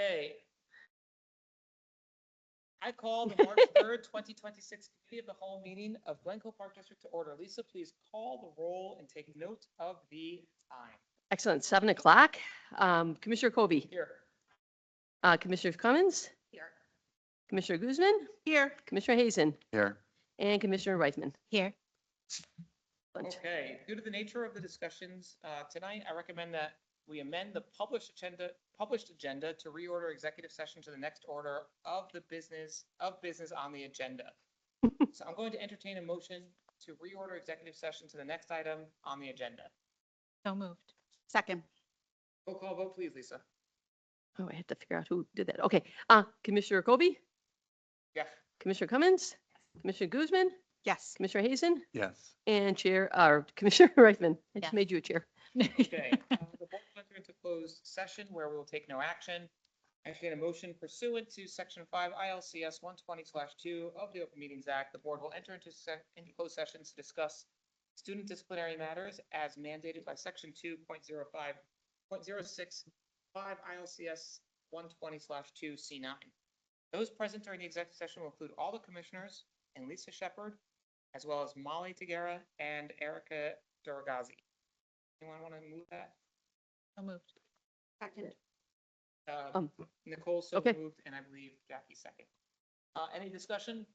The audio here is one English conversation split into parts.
Okay. I call the March 3rd, 2026 Committee of the Whole meeting of Glencoe Park District to order. Lisa, please call the roll and take note of the time. Excellent. 7 o'clock. Commissioner Kobe. Here. Commissioner Cummins. Here. Commissioner Guzman. Here. Commissioner Hazen. Here. And Commissioner Reithman. Here. Excellent. Okay, due to the nature of the discussions tonight, I recommend that we amend the published agenda to reorder executive session to the next order of the business on the agenda. So I'm going to entertain a motion to reorder executive session to the next item on the agenda. So moved. Second. Roll call vote, please, Lisa. Oh, I have to figure out who did that. Okay. Commissioner Kobe. Yes. Commissioner Cummins. Commissioner Guzman. Yes. Commissioner Hazen. Yes. And Commissioner Reithman. I just Yes. made you a chair. Okay, the board will enter into closed session where we will take no action. I entertain a motion pursuant to section 5 ILCS 120/2 of the Open Meetings Act. The board will enter into closed sessions to discuss student disciplinary matters as mandated by section 2.05.065 ILCS 120/2 C9. Those present during the executive session will include all the commissioners and Lisa Shepherd, as well as Molly Tagara and Erica Duragazi. Anyone want to move that? So moved. Second. Nicole so okay. moved, and I believe Jackie second. Any discussion?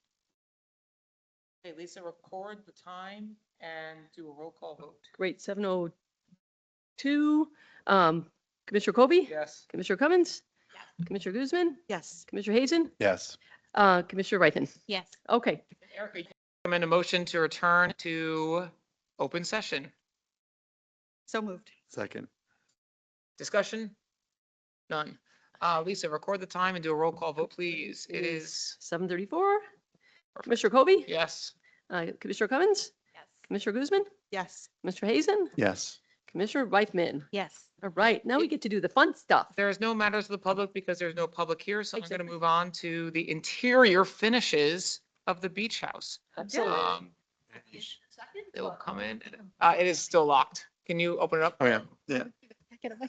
Okay, Lisa, record the time and do a roll call vote. Great. 7:02. Commissioner Kobe. Yes. Commissioner Cummins. Commissioner Guzman. Yes. Commissioner Hazen. Yes. Commissioner Reithman. Yes. Okay. Erica, you recommend a motion to return to open session. So moved. Second. Discussion? None. Lisa, record the time and do a roll call vote, please. It is 7:34. Commissioner Kobe. yes. Commissioner Cummins. Yes. Commissioner Guzman. Yes. Mr. Hazen. Yes. Commissioner Reithman. Yes. All right. Now we get to do the fun stuff. There is no matters of the public because there's no public here, so I'm going to Exactly. move on to the interior finishes of the beach house. Absolutely. They will come in. It is still locked. Can you open it up? Oh, yeah. Yeah.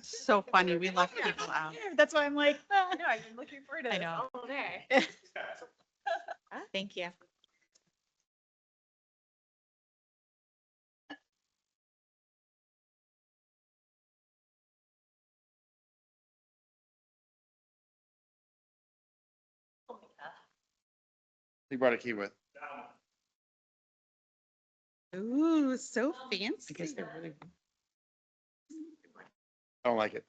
So funny. We left people out. That's why I'm like, No, I've been looking forward to I this know. all day. Thank you. He brought a key with. Ooh, so I guess fancy. they're really. I don't like it.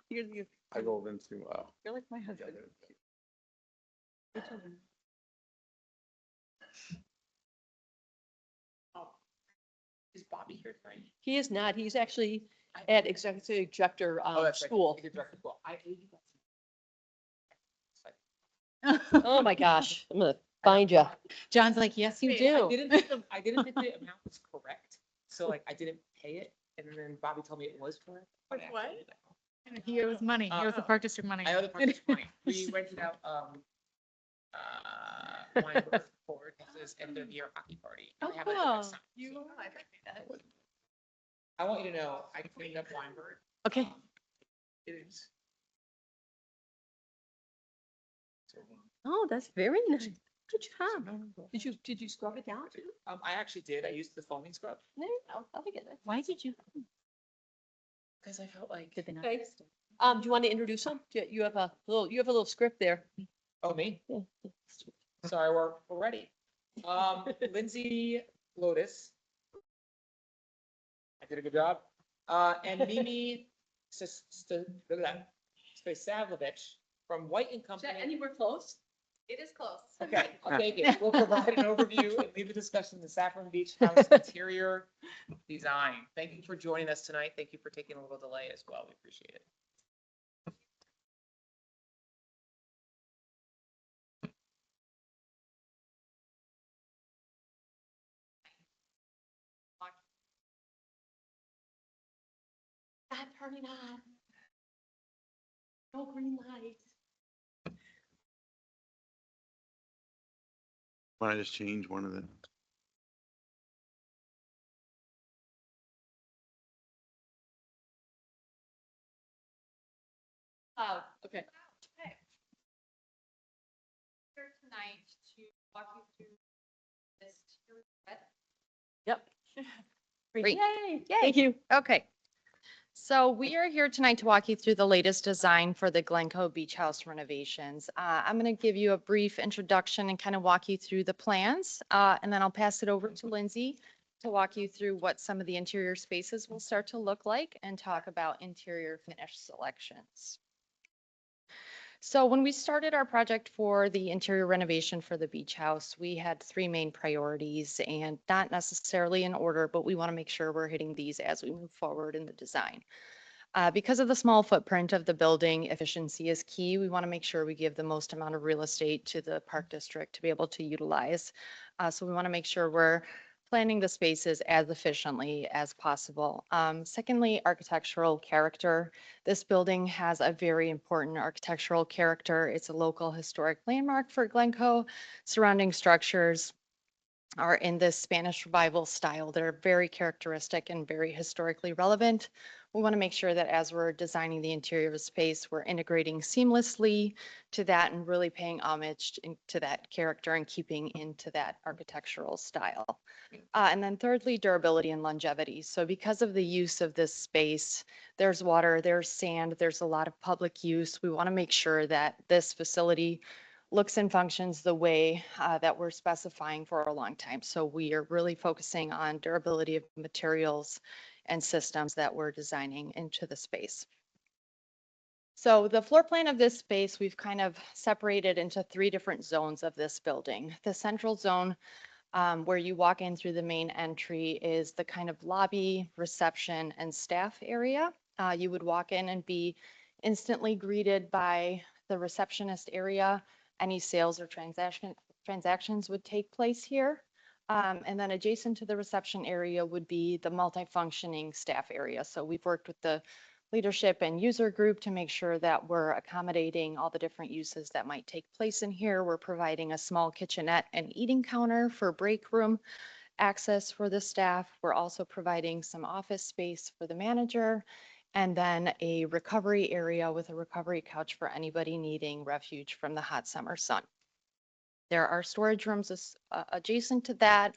You're I rolled into, like my husband. Is Bobby here tonight? He is not. He's actually at executive director Oh, that's right. school. He did direct the school. I ate that. Oh my gosh. I'm gonna find you. John's like, yes, you I do. didn't think the amount was correct, so like I didn't pay it, and then Bobby told me it was correct. but I What? actually- He owes money. He owes the park district money. I owe the park money. We rented out, Weinberg for his end of year hockey party. and they have, like, a Oh, nice sign, You, so I like that. I want you to know, I cleaned up Weinberg. Okay. It is. Oh, that's very nice. Good job. Did you scrub it down too? I actually did. I used the foaming scrub There you go. I'll get it. Why did you? because I felt like. Did they not? Okay. Do you want to introduce him? You have a little script there. Oh, me? Yeah. Sorry, we're ready. Lindsay Lotus. I did a good job. And Mimi Spisavlovich from White and Is that Company. anywhere close? It is close. Okay, I'll take it. We'll provide an overview and leave the discussion in the Saffron Beach House interior design. Thank you for joining us tonight. Thank you for taking a little delay as well. We appreciate it. Not turning on. No green light. want to just change one of the Okay. Okay. Here tonight to walk you through this. Yep. Great. Yay. Yay. Thank you. Okay. So we are here tonight to walk you through the latest design for the Glencoe Beach House renovations. I'm going to give you a brief introduction and kind of walk you through the plans, and then I'll pass it over to Lindsay to walk you through what some of the interior spaces will start to look like and talk about interior finish selections. So when we started our project for the interior renovation for the beach house, we had three main priorities and not necessarily in order, but we want to make sure we're hitting these as we move forward in the design. Because of the small footprint of the building, efficiency is key. We want to make sure we give the most amount of real estate to the park district to be able to utilize. So we want to make sure we're planning the spaces as efficiently as possible. Secondly, architectural character. This building has a very important architectural character. It's a local historic landmark for Glencoe. Surrounding structures are in this Spanish Revival style. They're very characteristic and very historically relevant. We want to make sure that as we're designing the interior of the space, we're integrating seamlessly to that and really paying homage to that character and keeping into that architectural style. And then thirdly, durability and longevity. So because of the use of this space, there's water, there's sand, there's a lot of public use. We want to make sure that this facility looks and functions the way that we're specifying for a long time. So we are really focusing on durability of materials and systems that we're designing into the space. So the floor plan of this space, we've kind of separated into three different zones of this building. The central zone, where you walk in through the main entry, is the kind of lobby, reception, and staff area. You would walk in and be instantly greeted by the receptionist area. Any sales or transactions would take place here. And then adjacent to the reception area would be the multifunctioning staff area. So we've worked with the leadership and user group to make sure that we're accommodating all the different uses that might take place in here. We're providing a small kitchenette and eating counter for break room access for the staff. We're also providing some office space for the manager, and then a recovery area with a recovery couch for anybody needing refuge from the hot summer sun. There are storage rooms adjacent to that.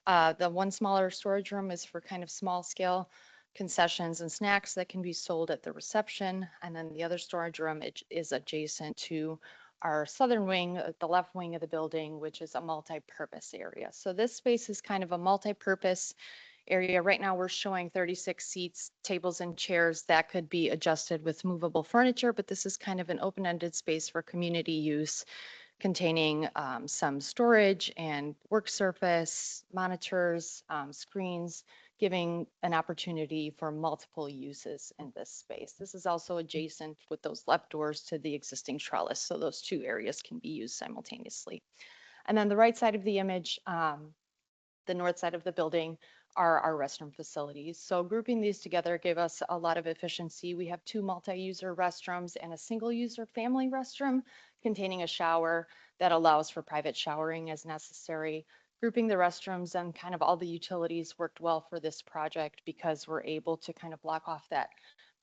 The one smaller storage room is for kind of small scale concessions and snacks that can be sold at the reception. And then the other storage room is adjacent to our southern wing, the left wing of the building, which is a multi-purpose area. So this space is kind of a multi-purpose area. Right now we're showing 36 seats, tables and chairs that could be adjusted with movable furniture, but this is kind of an open-ended space for community use, containing some storage and work surface, monitors, screens, giving an opportunity for multiple uses in this space. This is also adjacent with those left doors to the existing trellis, so those two areas can be used simultaneously. And then the right side of the image, the north side of the building, are our restroom facilities. So grouping these together gave us a lot of efficiency. We have two multi-user restrooms and a single-user family restroom containing a shower that allows for private showering as necessary. Grouping the restrooms and kind of all the utilities worked well for this project because we're able to kind of block off that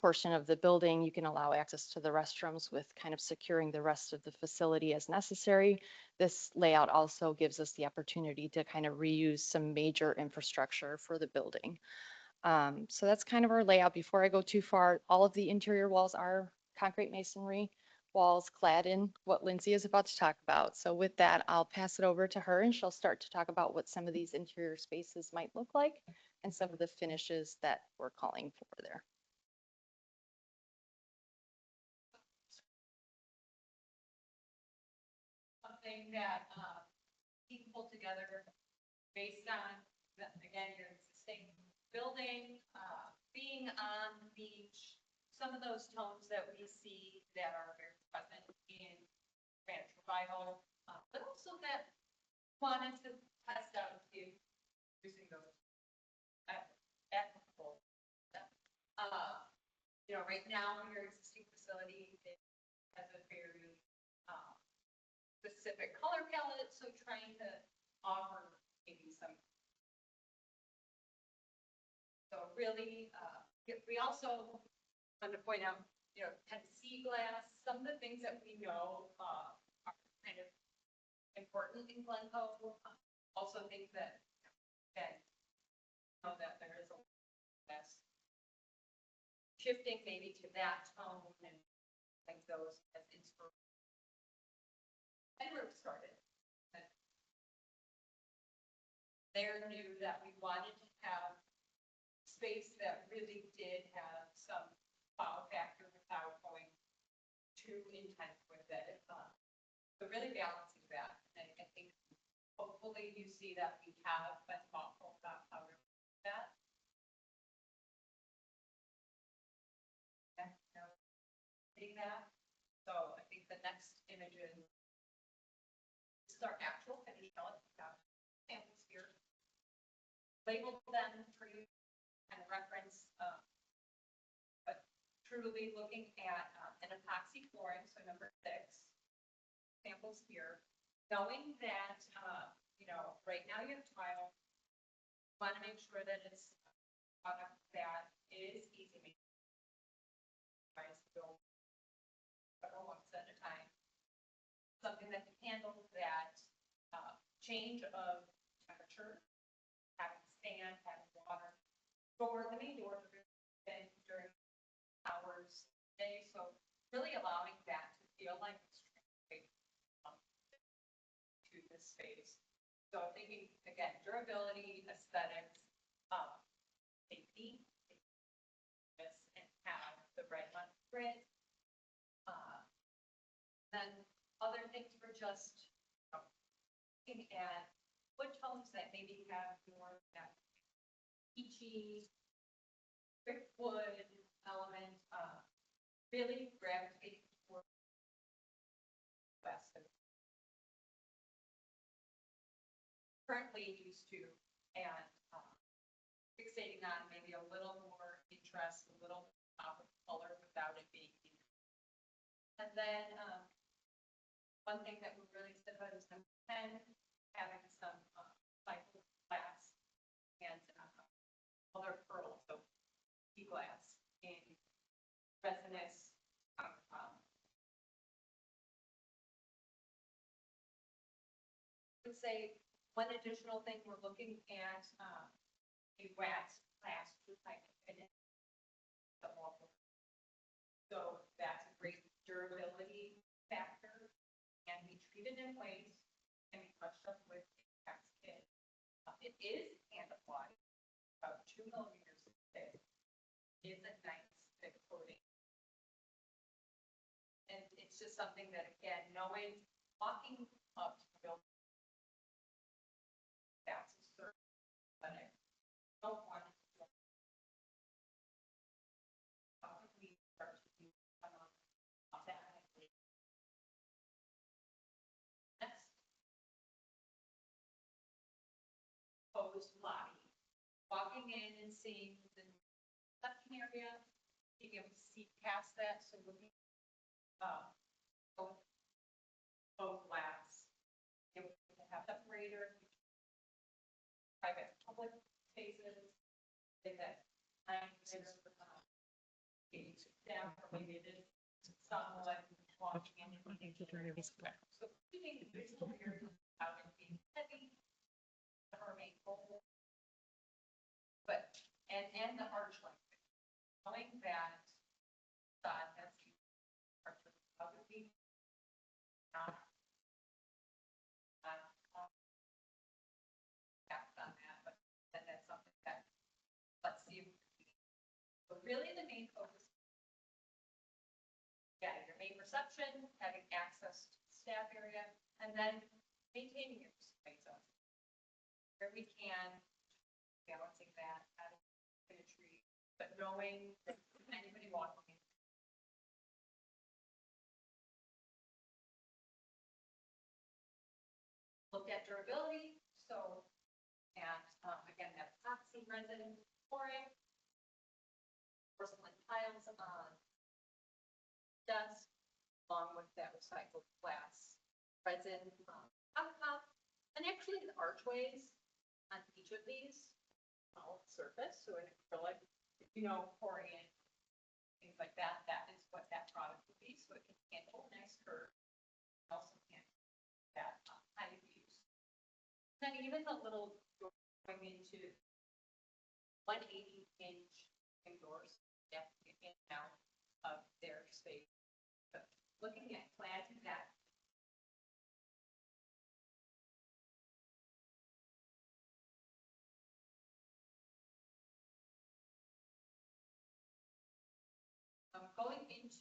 portion of the building. You can allow access to the restrooms with kind of securing the rest of the facility as necessary. This layout also gives us the opportunity to kind of reuse some major infrastructure for the building. So that's kind of our layout. Before I go too far, all of the interior walls are concrete masonry walls clad in what Lindsay is about to talk about. So with that, I'll pass it over to her and she'll start to talk about what some of these interior spaces might look like and some of the finishes that we're calling for there. Something that you can pull together based on, again, your existing building, being on the beach, some of those tones that we see that are very present in Spanish Revival, but also that wanted to test out if using those applicable. Right now, your existing facility has a very specific color palette, so trying to offer maybe some. So really, we also wanted to point out kind of sea glass, some of the things that we know, are kind of important in Glencoe. Also things that, again, know that there is a less shifting maybe to that tone and like those as inspiration. And where it started. There knew that we wanted to have space that really did have some wow factor without going too intense with it. But really balancing that. And I think hopefully you see that we have been thoughtful about how to do that. And, seeing that. So I think the next image is this is our actual finished samples here. Labeled them for you and reference, but truly looking at an epoxy flooring, so number 6, samples here, knowing that, right now you have tile, want to make sure that it's a product that is easy to make. Build several months at a time. Something that can handle that change of temperature, having sand, having water, door, the main door during hours a day. So really allowing that to feel like it's translating to this space. So thinking again, durability, aesthetics, safety, and have the right one grid. Then other things were just looking at wood tones that maybe have more that peachy, brick wood element, really gravitating toward west. Currently used to, and fixating on maybe a little more interest, a little pop of color without it being. And then one thing that we really said about is number 10, having some cycle glass and other pearls, so sea glass in resinous. I would say one additional thing we're looking at a wax glass type of finish. So that's a great durability factor, and we treat it in place and we touched up with wax kit. It is hand applied, about 2 millimeters thick. It's a nice thick coating. And it's just something that, again, knowing, walking up to the building, that's a certain, but I don't want to probably start to do some of that. Next. Closed lobby. Walking in and seeing the reception area, being able to see past that, so looking both glass, able to have separator, private public spaces, that I'm down or maybe it is someone walking in and needing to turn it. So keeping the visual area out and being heavy, our main goal. But, and the archway, knowing that God has probably not on that, but that's something that, let's see. But really the main focus, your main reception, having access to the staff area, and then maintaining your space up where we can, balancing that out of a tree, but knowing that anybody walking in. Looked at durability, so at again that epoxy resin flooring, porcelain tiles on dust, along with that recycled glass resin top, and actually the archways on each of these solid surface, so an acrylic, pouring in things like that, that is what that product would be, so it can handle nice curve. Also can that high views. Then even the little door going into 180-inch doors, that get in and out of their space. But looking at plans in that. Going into,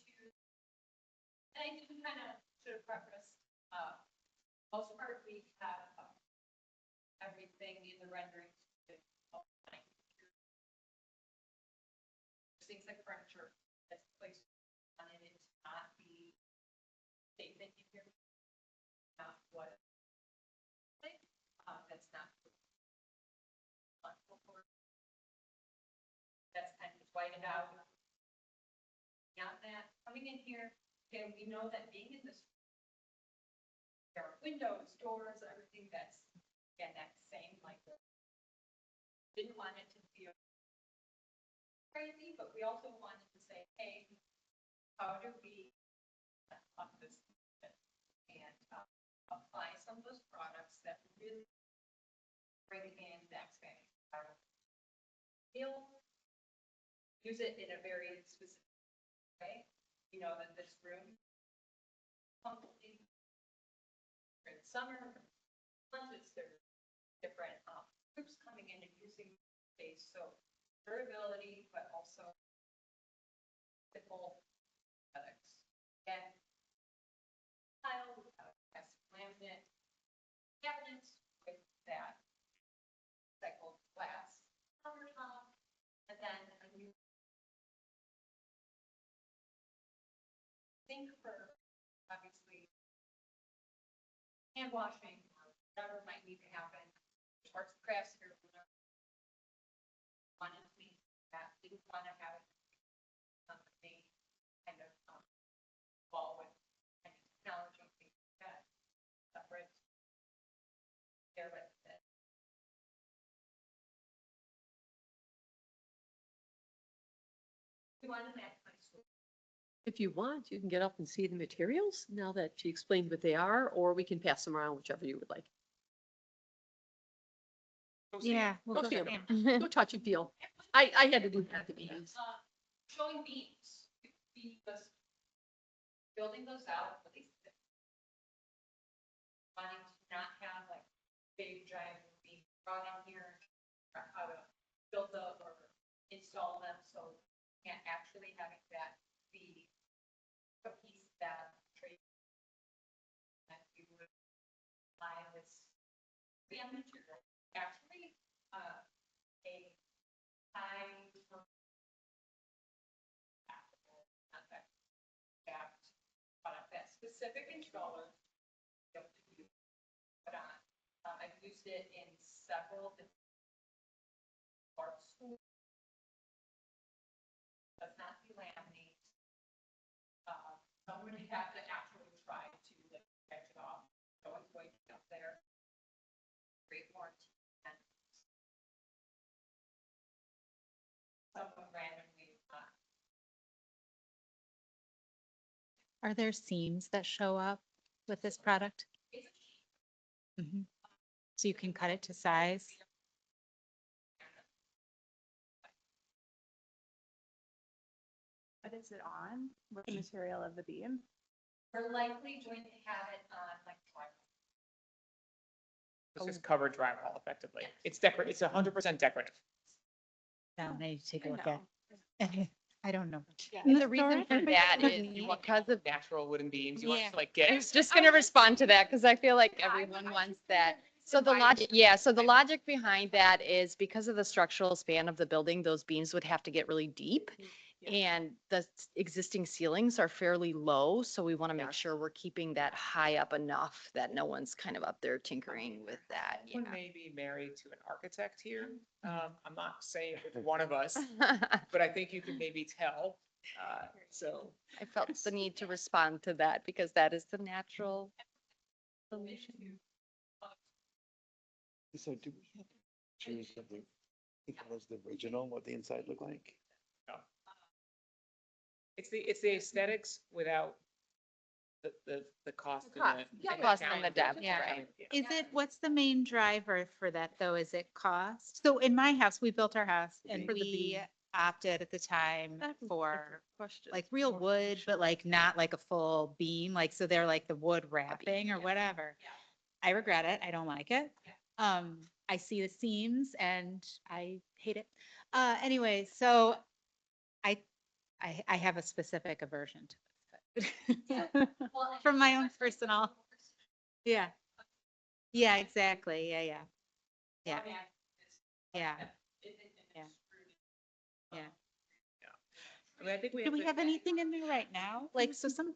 and I do kind of should have prefaced, most part we have everything in the renderings. Things like furniture that's placed on it, it's not the statement in here. Not what. That's not. That's kind of whited out. Beyond that, coming in here, okay, we know that being in this, there are windows, doors, everything that's, again, that same, like, didn't want it to be crazy, but we also wanted to say, hey, how do we up this and apply some of those products that really bring in that Spanish style feel, use it in a very specific way, you know, that this room, in summer, lunches, there's different groups coming in and using space, so durability, but also simple products. And tile, laminate cabinets with that recycled glass countertop, and then a new sink for obviously hand washing or whatever might need to happen. There's arts and crafts here. Wanted to be that, didn't want to have something kind of fall with any technology, things like that, separate. There with it. We wanted that nice. If you want, you can get up and see the materials now that she explained what they are, or we can pass them around, whichever you would like. Go see it. Yeah. we'll Go go see see 'em. it. Go touch and feel. I had to do that at the meetings. Showing beams, building those out, at least. Wanting to not have like big giant beams brought in here, or how to build them or install them, so can't actually having that be a piece that trade. That you would buy this material, actually, a high. That specific installer. Put on. I've used it in several different art schools. Does not delaminate. Someone would have to actually try to like catch it off. No one's going to be up there. Great warranty. And someone randomly. Are there seams that show up with this product? Mhm. So you can cut it to size? What is it on? What's the material of the beam? We're likely going to have it on like drywall. It's just covered drywall effectively. It's decorative, it's 100% decorative. No, I need to take a look at. I don't know. And the reason for that is because of, Natural wooden beams, you want Yeah. to like I get. was just gonna respond to that because I feel like everyone wants that. So the logic, yeah, so the logic behind that is because of the structural span of the building, those beams would have to get really deep. And the existing ceilings are fairly low, so we want to make sure we're keeping that high up enough that no one's kind of up there tinkering with that, yeah. Someone may be married to an architect here. I'm not saying it's one of us, I but I think you can maybe tell. So felt the need to respond to that because that is the natural solution. So do we have pictures of the, I think it was the original, what the inside looked like? It's the aesthetics without the cost. The cost, yeah, cost and the challenge of depth, Yeah. trying- Is it, what's the main driver for that though? Is it cost? So in my house, we built our house and For the we beam. opted at the time That's a for question. like real wood, but like not like a full beam, like, so they're like the wood wrapping or whatever. Yeah. I regret it. I don't like it. I see the seams and I hate it. Anyway, so I, I have a specific aversion to it. Well, and From my own that's personal, yeah. Yeah, exactly. Yeah, yeah. Yeah. Yeah. Yeah. Yeah. I mean, I think we Do have we to- have anything in there right now? Like, so some,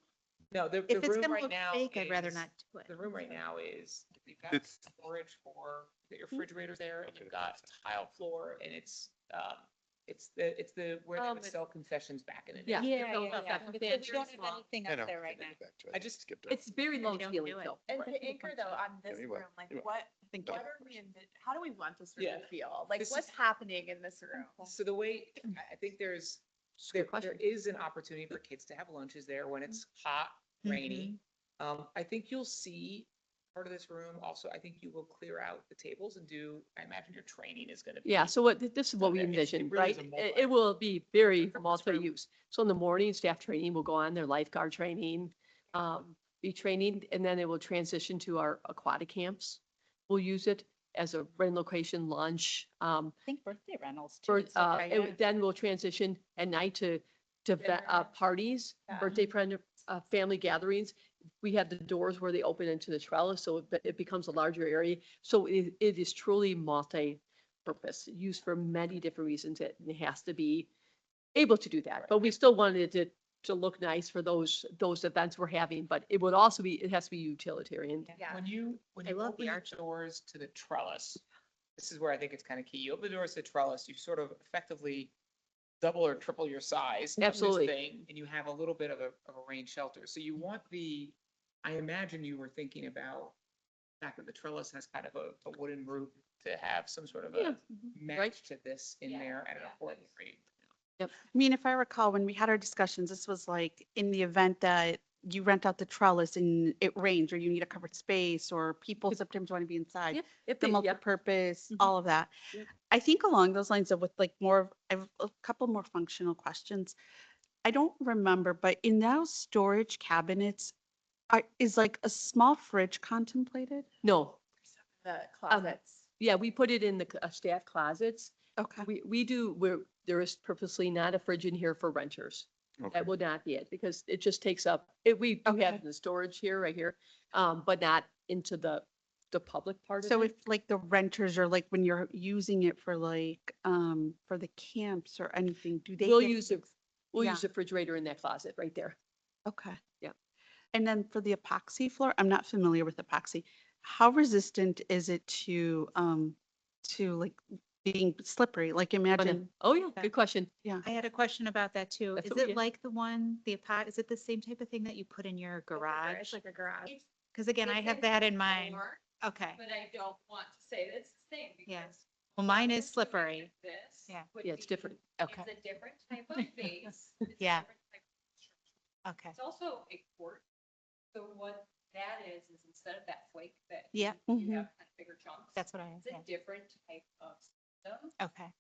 No, the if it's room gonna right look now fake, I'd rather is- not do it. The room right now is, you've got It's- storage for, you got your refrigerators there, and you've got tile floor, and it's where they would it- sell concessions back in the day. Yeah. Yeah, those yeah, are yeah. back But then, we very don't have small. anything I know. up there right now. I just- skipped it. It's very low We don't ceiling do it. though. And Right. to anchor though on this you will. room, like You will. what Thank you. are we, how do we want this room Yeah. to feel? Like This what's is- happening in this room? So the way, I think It's a there good question. is an opportunity for kids to have lunches there when it's hot, rainy. I think you'll see part of this room. Also, I think you will clear out the tables and I imagine your training is gonna be. Yeah, so this is what we Okay, it envision, really right? is a It will be very Purpose room. multi-use. So in the morning, staff training will go on, their lifeguard training, be training, and then it will transition to our aquatic camps. We'll use it as a rent location lunch. I think birthday rentals too. For, It's okay, yeah. then we'll transition at night to parties, Yeah. birthday friend, family gatherings. We have the doors where they open into the trellis, so it becomes a larger area. So it is truly multi-purpose, used for many different reasons. It has to be able to do that, but we still wanted it to look nice for those events we're having, but it would also it has to be utilitarian. Yeah. When you I love open the the arch. doors to the trellis, this is where I think it's kind of key. You open the doors to the trellis, you sort of effectively double or triple your size. of this Absolutely. thing, and you have a little bit of a rain shelter. So you want I imagine you were thinking about the fact that the trellis has kind of a wooden roof to have some sort of Yeah, a match to this in there at an affordable rate. I mean, if I recall, when we had our discussions, this was like in the event that you rent out the trellis and it rains or you need a covered space or people sometimes want to be inside. Yeah, if The they, yeah, multi-purpose, Mhm. all of that. Yeah. I think along those lines of with like I have a couple more functional questions. I don't remember, but in those storage cabinets, is like a small fridge contemplated? no, The closets. yeah, we put it in the staff closets. Okay. There is purposely not a fridge in here for renters. Okay. That would not be it, because it just takes up, we do have Okay. the storage here, right here, but not into the public part of So it. if like the renters are like, when you're using it for like, for the camps or anything, do they? We'll get use to- it, we'll yeah. use the refrigerator in that closet right there. Okay. Yeah. And then for the epoxy floor, I'm not familiar with epoxy. How resistant is it to like being slippery? Like imagine, Oh, yeah, Okay. good question. I had a question about that too. That's Is what we it did. like the one, is it the same type of thing that you put in your garage? It's like a garage. It's- Because again, I it's have in that in mind. more, Okay. But I don't want to say that it's the same Yeah. because. Well, mine is this slippery. This. Yeah. would Yeah, it's be- different. Okay. It's a different type of base. It's a Yeah. different type of structure. Okay. It's also a quart. So what that is instead of that flake that Yeah. you have kind of bigger chunks. That's what I It's a have. different type of system. Okay.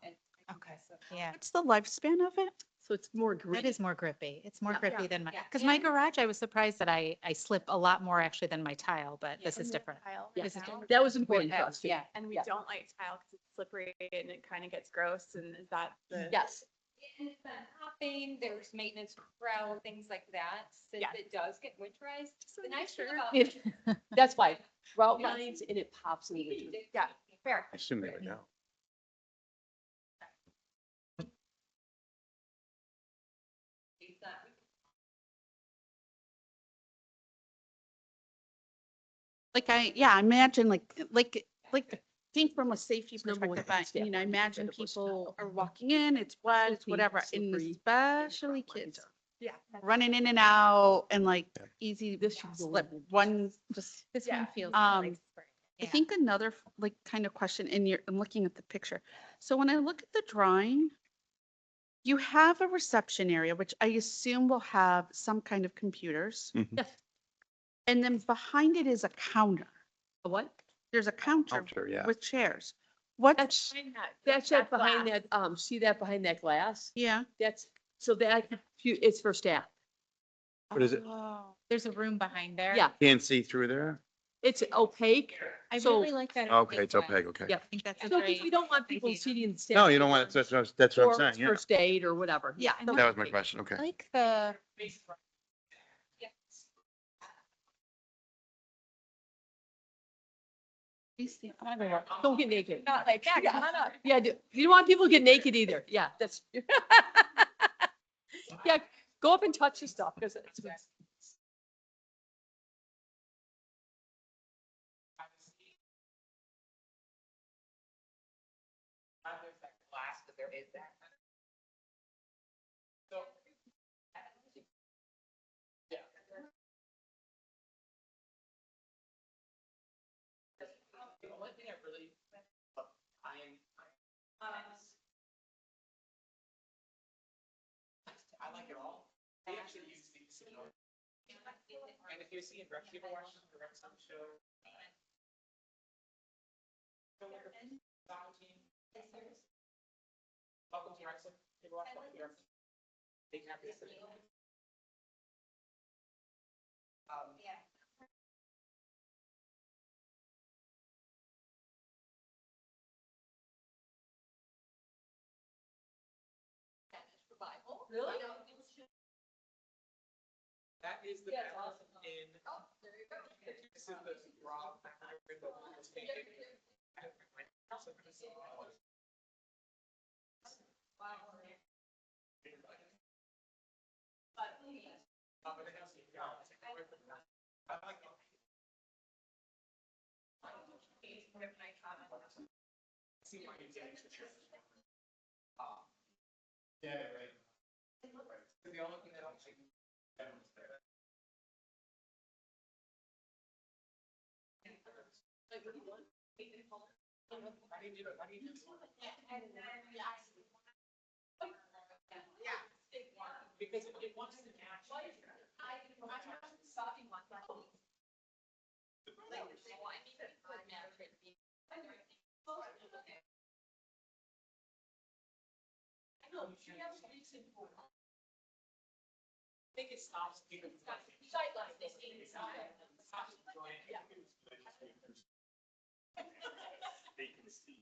And. I think Okay. that's the- Yeah. what's the lifespan of it? So it's more green. That is more grippy. It's more Yeah. grippy than my, Yeah. because my And- garage, I was surprised that I slip a lot more actually than my tile, but Yeah. this is different. Tile Yeah. right This is now. different. That was important for us too. Yeah. And we Yeah. don't like tile because it's slippery and it kind of gets gross. And is that the? Yes. And it's been hopping, there's maintenance grout, things like that, since Yeah. it does get winterized. Just The wanna nice make thing sure. about. That's why, route Yes. lines and it pops in the winter. Yeah, fair. I assume they would know. It's not- Like I imagine like think from a safety It's number one perspective. thing I mean, I staff imagine wants to do, people tile. are walking in, it's wet, it's Slippery, whatever, and slippery, especially route lines kids are- Yeah. running in and out and like Yeah. easy This should go slip. in. One just This Yeah. one feels. Um, like spray. I Yeah. think another like kind of question I'm looking at the picture. So when I look at the drawing, you have a reception area, which I assume will have some kind of computers. Yes. And then behind it is a counter. A what? There's a counter Counter, yeah. with chairs. What? That's, Behind that- that's that it behind glass. that, see that behind that glass? Yeah. That's, so that, it's for staff. What is it? Oh, there's a room behind there. Yeah, Can't see through there? it's opaque. I So, really like that. Okay, it's one. opaque, okay. yeah. I think that's a So, 'cause great. we don't want people idea. seating the staff. No, you don't want, that's what Or I'm saying, yeah. first aid or whatever. Yeah. I so like That was my opaque. question, okay. I like the, I'm gonna go walk. Don't get naked. Not like that, come on up. Yeah, you don't want people to get naked either. Yeah, that's. Yeah, go up and touch the stuff because it's. There's that glass, but there is that. So. Yeah. The only thing I really, I like it all. We actually use these. And if you see in rec, people watch the rec some show. Welcome to Wrexham. People watch Welcome to Wrexham. They can have this. Yeah. Really? That is the balance in. This is the raw. Yeah, right. The only thing I don't think. Because it wants to match. I think it stops people. They can see.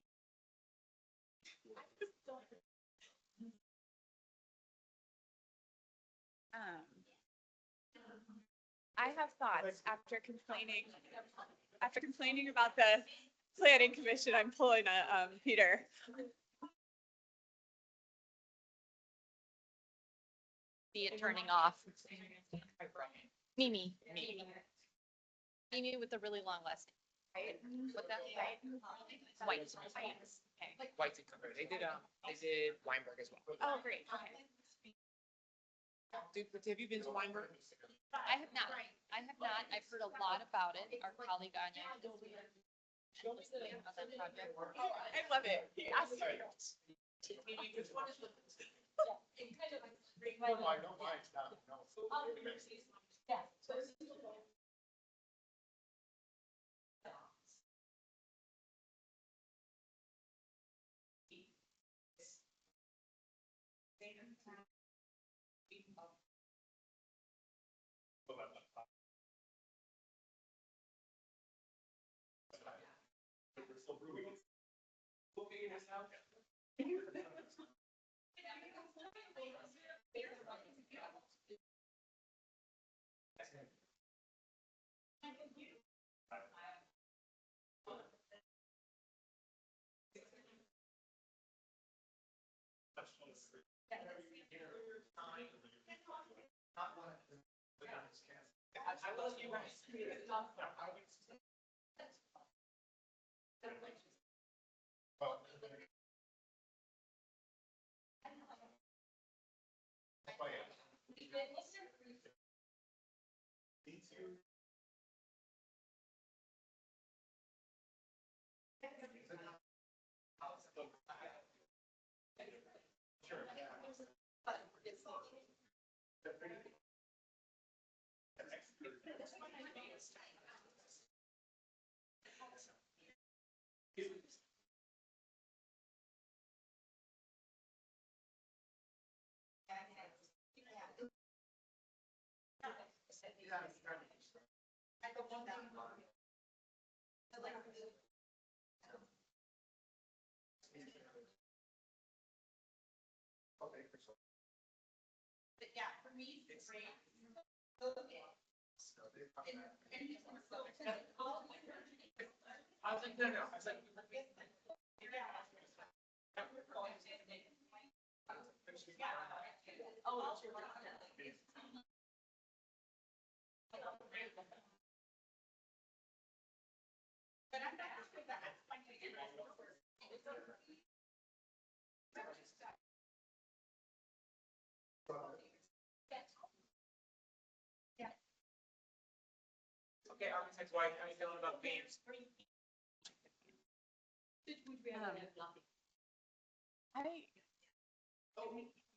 I have thoughts after complaining about the planning commission, I'm pulling a, Peter. See it turning off. Mimi. Mimi with the really long last name. What that? White. White's and Cumber. They did Weinberg as well. Oh, great, okay. Dude, have you been to Weinberg? I have not. I've heard a lot about it. Our colleague Anya. I love it. Yes. Okay, architect White, how are you feeling about themes?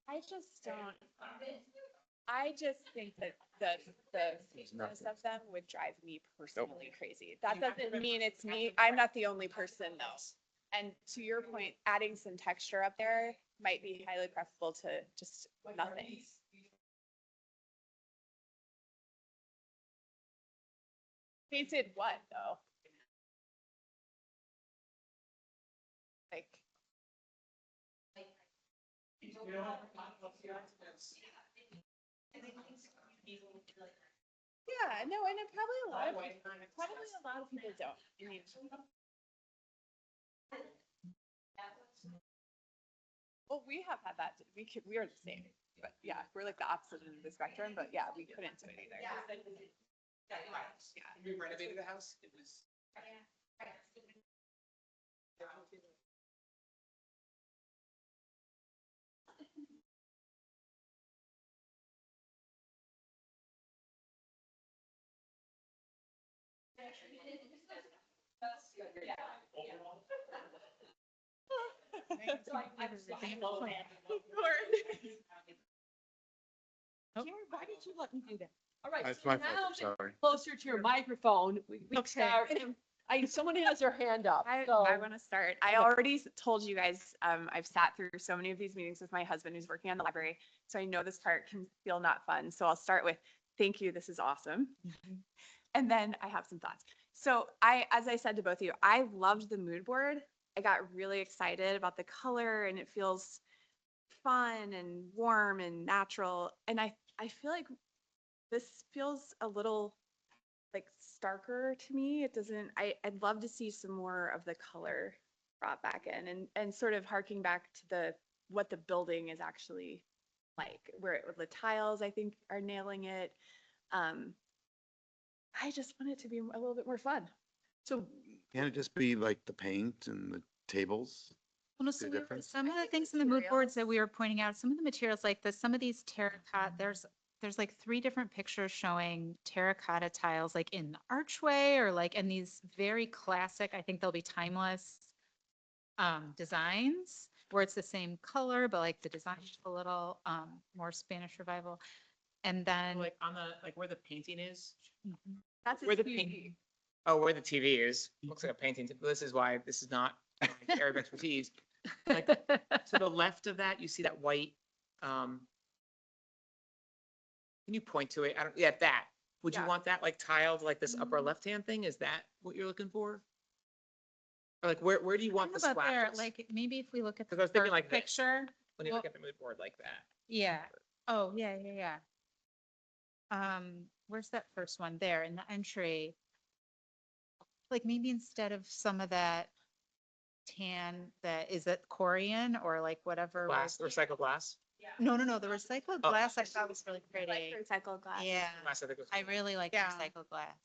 I just don't, I just think that the fakeness of them would drive me personally crazy. That doesn't mean it's me. I'm not the only person though. And to your point, adding some texture up there might be highly preferable to just nothing. Painted what though? Like, yeah, no, and it probably a lot of people don't. I mean, well, we have had that. We are the same, but yeah, we're like the opposite end of the spectrum. But yeah, we couldn't do it either. We renovated the house, it was. Why did you let me do that? All right. That's so my now fault, that sorry. Closer to your microphone, we Okay. start. Someone has their hand up. I so- want to start. I already told you guys, I've sat through so many of these meetings with my husband who's working on the library. So I know this part can feel not fun. So I'll start with, thank you, this is awesome. And then I have some thoughts. So as I said to both of you, I loved the mood board. I got really excited about the color and it feels fun and warm and natural. And I feel like this feels a little like starker to me. It doesn't, I'd love to see some more of the color brought back in and sort of harking back to what the building is actually like, where the tiles, I think, are nailing it. I just want it to be a little bit more fun. So Can't it just be like the paint and the tables? Well, no, See so the we were- difference? some of the things in the mood boards that we were pointing out, some of the materials like some of these terracotta, there's like 3 different pictures showing terracotta tiles like in the archway or like in these very classic, I think they'll be timeless designs where it's the same color, but like the design's a little more Spanish revival. And then Like on the, like where the painting is, That's Where a the TV. paint- oh, where the TV is, looks like a painting. This is why this is not my area of expertise. Like, to the left of that, you see that white, can you point to it? I don't, yeah, that. Would you Yeah. want that like tiled, like this upper left-hand thing? Is that what you're looking for? Or like, where do you I want don't the know about there, splashes? like maybe if we look at the Because I was thinking first like this. picture. When you well- look at the mood board like that. Yeah. Oh, yeah. Where's that first one? There in the entry. Like maybe instead of some of that tan, is it Corian or like whatever Glass, was. recycled glass. No, the recycled Oh. glass I thought was really pretty. Recycled glass. Yeah, Glass, I think was. I really like Yeah. recycled glass.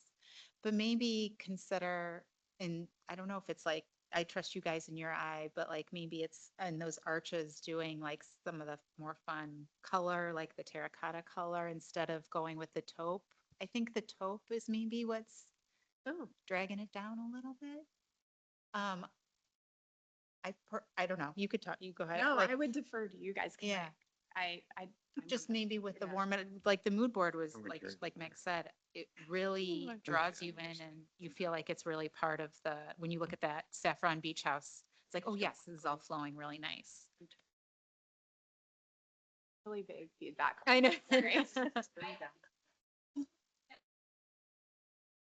But maybe consider, and I don't know if it's like, I trust you guys in your eye, but like maybe it's in those arches doing like some of the more fun color, like the terracotta color, instead of going with the taupe. I think the taupe is maybe what's dragging it down a little bit. I don't know. You could talk, you go ahead. No, Like, I would defer to you guys. 'cause Yeah. I'm just on maybe with the Yeah. warm, like the mood board was I'm with you. like Meg said, it really like that. draws you in and you feel like it's really part of when you look at that Saffron Beach House, it's like, oh yes, this is all flowing really nice. really big feedback. I know. Sorry.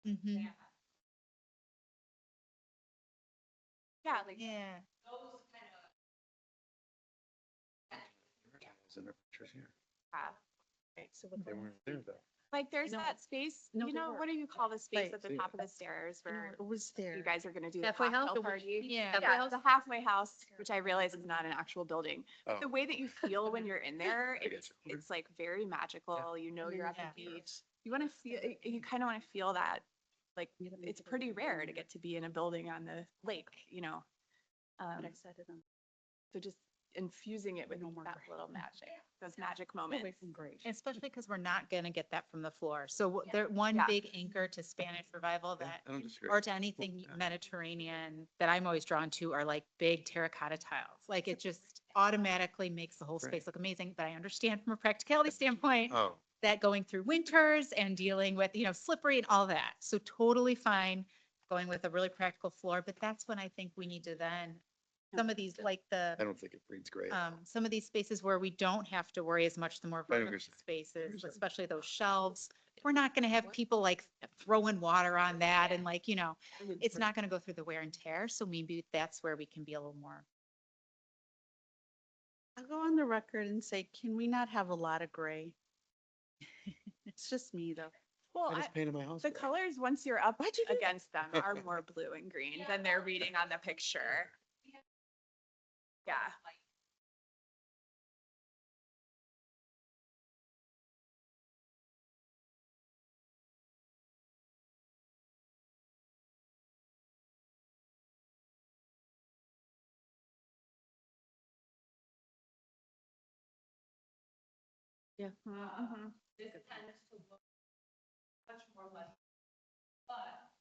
Mhm. Yeah, like, Yeah. Those kind of. In their pictures here. yeah. They weren't there though. Like there's No. that space, No, you they know, were. what do you call the space Right. at the See top it. of the stairs where It was there. you guys are gonna do the Halfway house? cocktail party? Yeah. Halfway Yeah, house? the halfway house, which I realize is not an actual building. Oh. The way that you feel when you're in there, I get it's, you. it's like very magical. You know, you're at the Yeah. beach. You want to feel, you kind of want to feel that, like, it's pretty rare to get to be in a building on the lake, you know? But I said it on. So just infusing it with No more that gray. little magic, those magic Away moments. from great. Especially because we're not gonna get that from the floor. So there, one Yeah. big anchor to Spanish revival Yeah, that, I don't disagree. or to anything Yeah. Mediterranean that I'm always drawn to are like big terracotta tiles. Like it just automatically makes the whole Right. space look amazing. But I understand from a practicality standpoint Oh, that going through winters and dealing with, slippery and all that. So totally fine going with a really practical floor. But that's when I think we need to then, some of these, like I don't think it breeds great. some of these spaces where we don't have to worry as much, the more I vertical understand. spaces, understand. especially those shelves. We're not gonna have people like throwing water on that and like, it's not gonna go through the wear and tear. So maybe that's where we can be a little more. I'll go on the record and say, can we not have a lot of gray? It's just me though. Well, I just painted my house. the gray. colors, once you're up Why'd you do that? against them, are more blue and green than they're reading on the picture. Yeah. Yeah. Mhm. This tends to look much more like, but.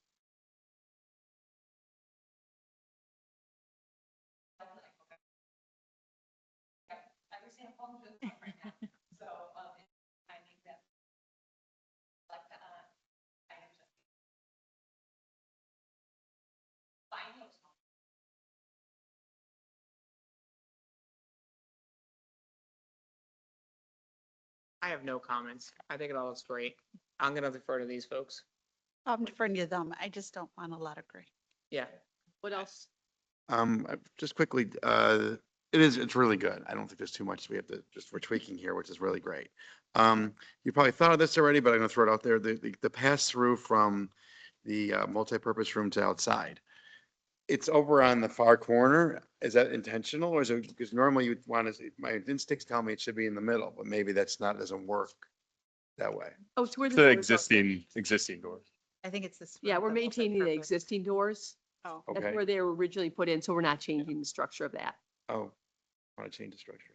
Every single phone just right now, so, I think that. Like, I am just. Find those. I have no comments. I think it all looks great. I'm gonna defer to these folks. I'm deferring to them. I just don't want a lot of gray. Yeah. What else? Just quickly, it's really good. I don't think there's too much we have to, we're tweaking here, which is really great. You probably thought of this already, but I'm gonna throw it out there. The pass through from the multipurpose room to outside. It's over on the far corner. Is that intentional or is it, because normally you'd want to, my instincts tell me it should be in the middle, but maybe that's not, doesn't work that way. Oh, it's where the. The doors are. existing doors. I think it's this. Yeah, we're the maintaining the multipurpose. existing doors. Oh. That's Okay. where they were originally put in, so we're not changing the structure of that. Oh, I want to change the structure.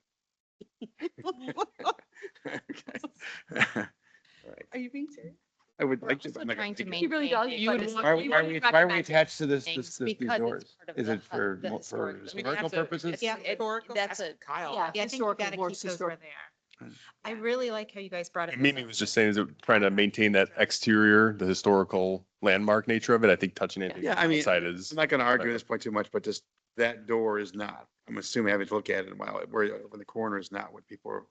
Okay. All right. Are you being serious? I would We're like to. also but I'm not gonna trying to make it. He really does. maintain You would things. want- Why are We we, wouldn't why are we recommend attached to this, things these because it's doors? part of Is the it for, the for historic- historical that's a- purposes? Yeah, It- historical. That's a, Kyle. Yeah. Yeah, I think you historical gotta versus keep those where historic. they are. I really like how you guys brought it. Mimi was just saying, is it trying to maintain that exterior, the historical landmark nature of it? I think touching it Yeah, I mean, outside is. I'm not gonna argue whatever. this point too much, but just that door is not, I'm assuming, having to look at it, while where, when the corner is not what people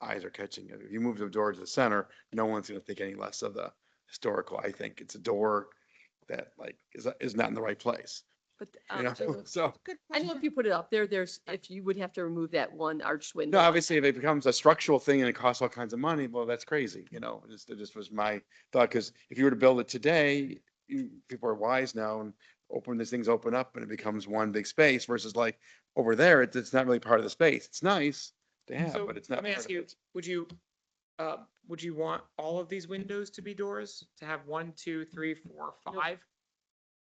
eyes are catching it. If you move the door to the center, no one's gonna think any less of the historical. I think it's a door that like is not in the right place, But, you know? So, Good I don't know if you put it up there, if you would have to remove that one arched window. no, obviously, if it becomes a structural thing and it costs all kinds of money, well, that's crazy, it just was my thought, because if you were to build it today, people are wise now and these things open up and it becomes one big space versus like over there, it's not really part of the space. It's nice to have, So but it's not. let me part ask of you, it. would you want all of these windows to be doors? To have 1, 2, 3, 4, 5? I'm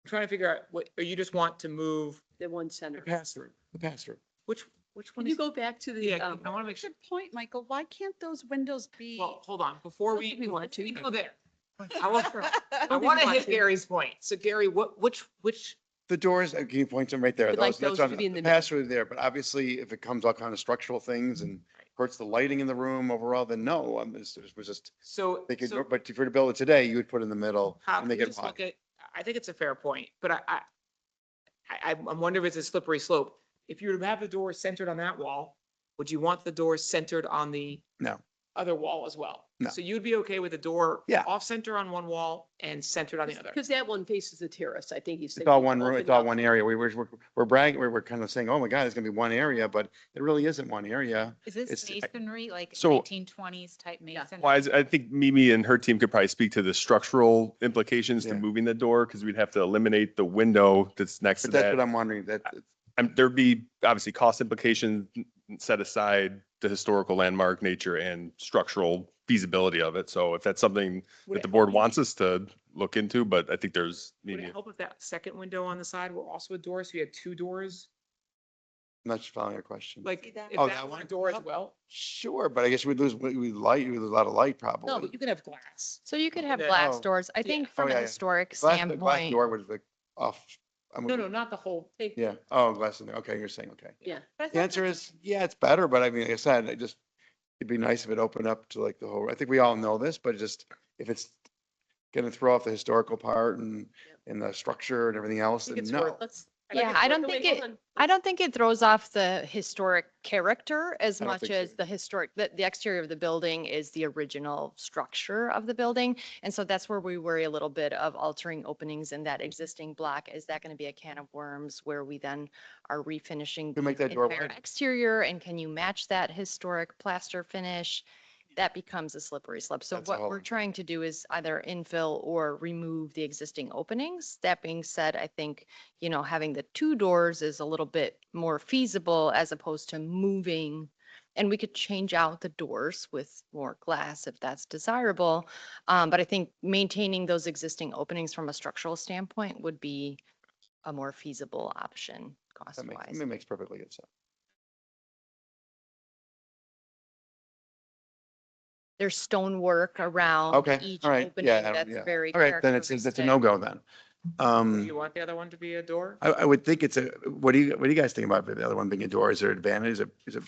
trying to figure out or you just want to move, The one The center. pass through, the pass through. which one Can you is? go back to the, Yeah, I want to make sure, Good point, Michael. Why can't those windows be? well, hold on, before don't think we want to. go there. I want, I think want we to want hit to. Gary's point. So Gary, which, The doors, can you point them right there? Would like That's those what to be in the the pass through there, but obviously if it comes all kind of structural things and hurts the lighting in the room overall, then no, it was just, so, they could, so but if you were to build it today, you would put it in the middle how and can make we it just wide. look at, I think it's a fair point, but I'm wondering if it's a slippery slope. If you were to have the door centered on that wall, would you want the door centered on the? No. other wall as well. No. So you'd be okay with a door Yeah. off center on one wall and centered on the other? Because that one faces the terrace, I think he's. It's all thinking one to room, open it's all up. one area. We're bragging, we're kind of saying, oh my God, it's gonna be one area, but it really isn't one area. Is this It's- masonry, like So- 1920s type Yeah. masonry? Wise, I think Mimi and her team could probably speak to the structural implications to Yeah. moving the door, because we'd have to eliminate the window that's next to But that's that. what I'm wondering, that, There'd be obviously cost implications, set aside the historical landmark nature and structural feasibility of it. So if that's something Would that it the board help you- wants us to look into, but I think there's Would maybe. it help if that second window on the side were also a door, so you had two doors? I'm not following your question. Like, that? if Oh, that that were a one? door as well? Sure, but I guess we'd lose a lot of light No, probably. but you could have glass. So you could have the- glass Oh. doors. I Yeah. think Oh, from yeah, a yeah. historic The glass standpoint. door was like off. No, not the whole. Yeah, oh, glass in there, okay, you're saying, okay. Yeah. But I The thought answer that- is, yeah, it's better, but I mean, like I said, it'd be nice if it opened up to like the whole, I think we all know this, but just if it's gonna throw off the historical part and the structure and everything else, think then it's no. worth- Let's. Yeah, I don't think I don't think it throws off the historic character as I don't much think so as the historic, the exterior of the building is the original structure of the building. And so that's where we worry a little bit of altering openings in that existing block. Is that going to be a can of worms where we then are refinishing We make the that door entire wider. exterior? And can you match that historic plaster finish? That becomes a slippery slope. So That's a what whole we're other thing. trying to do is either infill or remove the existing openings. That being said, I think, having the two doors is a little bit more feasible as opposed to moving. And we could change out the doors with more glass if that's desirable. But I think maintaining those existing openings from a structural standpoint would be a more feasible option cost That makes, wise. it makes perfectly good sense. There's stonework around Okay, each all right, opening yeah, that's yeah. very All right, then that's a characteristic. no-go then. Do you want the other one to be a door? I would think what do you guys think about the other one being a door? Is there advantage? Is it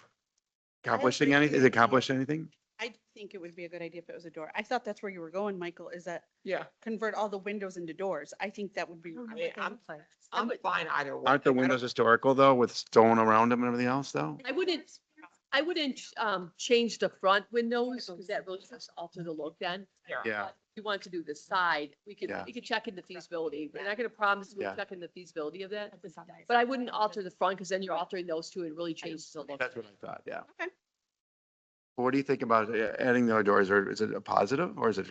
accomplishing agree anything? Is with it accomplish anything? I think it would be a good idea if it was a door. I thought that's where you were going, Michael, is that Yeah. convert all the windows into doors. I think that would be. I mean, I'm fine either way. Aren't the Like, I don't- windows historical though, with stone around them and everything else though? I wouldn't change the front windows because that really just alter the look then. Yeah, But if you want to do the side, we Yeah. could check into feasibility. We're not gonna promise we'll Yeah. check in the feasibility of that. But I wouldn't alter the front because then you're altering those two and really changes the look. that's what I thought, yeah. Okay. What do you think about adding the doors, or is it a positive, or is it?